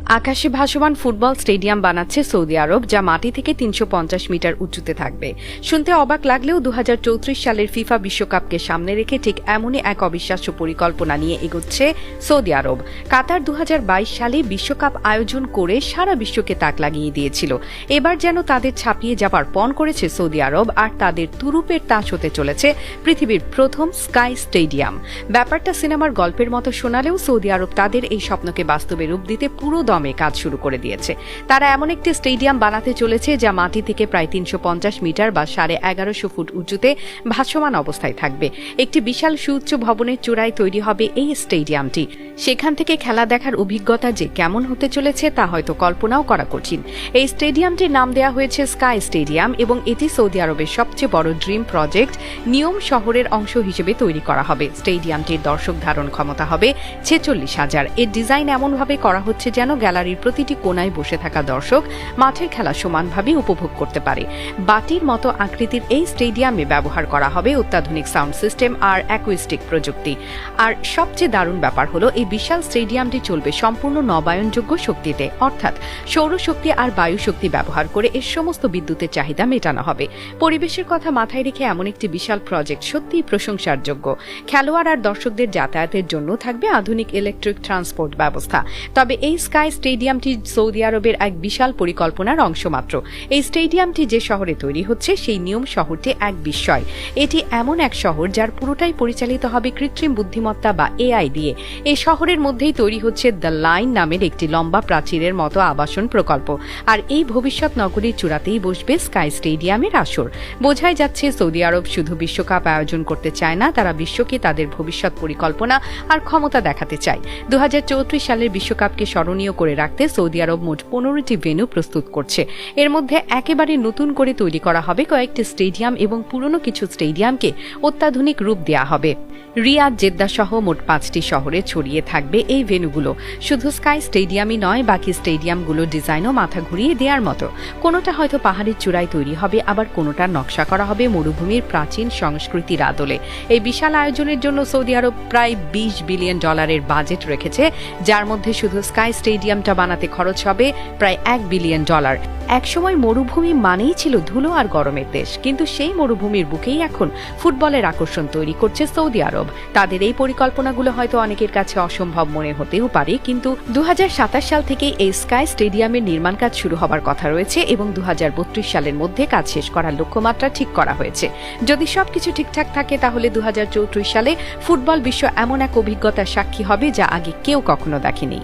আকাশে ভাসমান football stadium বানাচ্ছে সৌদি আরব, যা মাটি থেকে ৩৫০ মিটার উঁচুতে থাকবে। শুনতে অবাক লাগলেও ২০৩৪ সালের ফিফা বিশ্বকাপকে সামনে রেখে ঠিক এমনই এক অবিশ্বাস্য পরিকল্পনা নিয়ে এগোচ্ছে সৌদি আরব। কাতার ২০২২ সালে বিশ্বকাপ আয়োজন করে সারা বিশ্বকে তাক লাগিয়ে দিয়েছিল। এবার যেন তাদের ছাপিয়ে যাবার পণ করেছে সৌদি আরব, আর তাদের তুরুপের তাস হতে চলেছে পৃথিবীর প্রথম স্কাই স্টেডিয়াম। ব্যাপারটা সিনেমার গল্পের মতো শোনালেও সৌদি আরব তাদের এই স্বপ্নকে বাস্তবে রূপ দিতে পুরো দমে কাজ শুরু করে দিয়েছে। তারা এমন একটি স্টেডিয়াম বানাতে চলেছে যা মাটি থেকে প্রায় ৩৫০ মিটার বা ১১৫০ ফুট উঁচুতে ভাসমান অবস্থায় থাকবে। একটি বিশাল সুউচ্চ ভবনের চূড়ায় তৈরি হবে এই স্টেডিয়ামটি। সেখান থেকে খেলা দেখার অভিজ্ঞতা যে কেমন হতে চলেছে তা হয়তো কল্পনাও করা কঠিন। এই স্টেডিয়ামটির নাম দেওয়া হয়েছে স্কাই স্টেডিয়াম এবং এটি সৌদি আরবের সবচেয়ে বড় ড্রিম প্রজেক্ট নিয়ম শহরের অংশ হিসেবে তৈরি করা হবে। স্টেডিয়ামটির দর্শক ধারণ ক্ষমতা হবে ৪৬,০০০। এর ডিজাইন এমনভাবে করা হচ্ছে যেন গ্যালারির প্রতিটি কোনায় বসে থাকা দর্শক মাঠের খেলা সমানভাবে উপভোগ করতে পারে। বাটির মতো আকৃতির এই স্টেডিয়ামে ব্যবহার করা হবে অত্যাধুনিক সাউন্ড সিস্টেম আর অ্যাকুইস্টিক প্রযুক্তি। আর সবচেয়ে দারুণ ব্যাপার হলো এই বিশাল স্টেডিয়ামটি চলবে সম্পূর্ণ নবায়নযোগ্য শক্তিতে, অর্থাৎ সৌরশক্তি আর বায়ু শক্তি ব্যবহার করে এর সমস্ত বিদ্যুতের চাহিদা মেটানো হবে। পরিবেশের কথা মাথায় রেখে এমন একটি বিশাল প্রজেক্ট সত্যিই প্রশংসার যোগ্য। খেলোয়াড় আর দর্শকদের যাতায়াতের জন্য থাকবে আধুনিক ইলেকট্রিক ট্রান্সপোর্ট ব্যবস্থা। তবে এই স্কাই স্টেডিয়ামটি সৌদি আরবের এক বিশাল পরিকল্পনার অংশ মাত্র। এই স্টেডিয়ামটি যে শহরে তৈরি হচ্ছে সেই নিয়ম শহরটি এক বিস্ময়। এটি এমন এক শহর যার পুরোটাই পরিচালিত হবে কৃত্রিম বুদ্ধিমত্তা বা এআই দিয়ে। এই শহরের মধ্যেই তৈরি হচ্ছে দ্য লাইন নামের একটি লম্বা প্রাচীরের মতো আবাসন প্রকল্প। আর এই ভবিষ্যৎ নগরীর চূড়াতেই বসবে স্কাই স্টেডিয়ামের আসর। বোঝাই যাচ্ছে সৌদি আরব শুধু বিশ্বকাপ আয়োজন করতে চায় না, তারা বিশ্বকে তাদের ভবিষ্যৎ পরিকল্পনা আর ক্ষমতা দেখাতে চায়। ২০৩৪ সালের বিশ্বকাপকে স্মরণীয় করে রাখতে সৌদি আরব মোট ১৫টি ভেন্যু প্রস্তুত করছে। এর মধ্যে একেবারে নতুন করে তৈরি করা হবে কয়েকটি স্টেডিয়াম এবং পুরনো কিছু স্টেডিয়ামকে অত্যাধুনিক রূপ দেওয়া হবে। রিয়াদ, জেদ্দা সহ মোট ৫টি শহরে ছড়িয়ে থাকবে এই ভেন্যুগুলো। শুধু স্কাই স্টেডিয়ামই নয়, বাকি স্টেডিয়ামগুলোর ডিজাইনও মাথা ঘুরিয়ে দেওয়ার মতো। কোনোটা হয়তো পাহাড়ের চূড়ায় তৈরি হবে, আবার কোনোটার নকশা করা হবে মরুভূমির প্রাচীন সংস্কৃতির আদলে। এই বিশাল আয়োজনের জন্য সৌদি আরব প্রায় $২০ বিলিয়ন বাজেট রেখেছে, যার মধ্যে শুধু স্কাই স্টেডিয়ামটা বানাতে খরচ হবে প্রায় $১ বিলিয়ন। একসময় মরুভূমি মানেই ছিল ধুলো আর গরমের দেশ, কিন্তু সেই মরুভূমির বুকেই এখন ফুটবলের আকর্ষণ তৈরি করছে সৌদি আরব। তাদের এই পরিকল্পনাগুলো হয়তো অনেকের কাছে অসম্ভব মনে হতেও পারে, কিন্তু ২০২৭ সাল থেকে এই স্কাই স্টেডিয়ামের নির্মাণ কাজ শুরু হবার কথা রয়েছে এবং ২০৩২ সালের মধ্যে কাজ শেষ করার লক্ষ্যমাত্রা ঠিক করা হয়েছে। যদি সবকিছু ঠিকঠাক থাকে তাহলে ২০৩৪ সালে ফুটবল বিশ্ব এমন এক অভিজ্ঞতার সাক্ষী হবে যা আগে কেউ কখনো দেখেনি।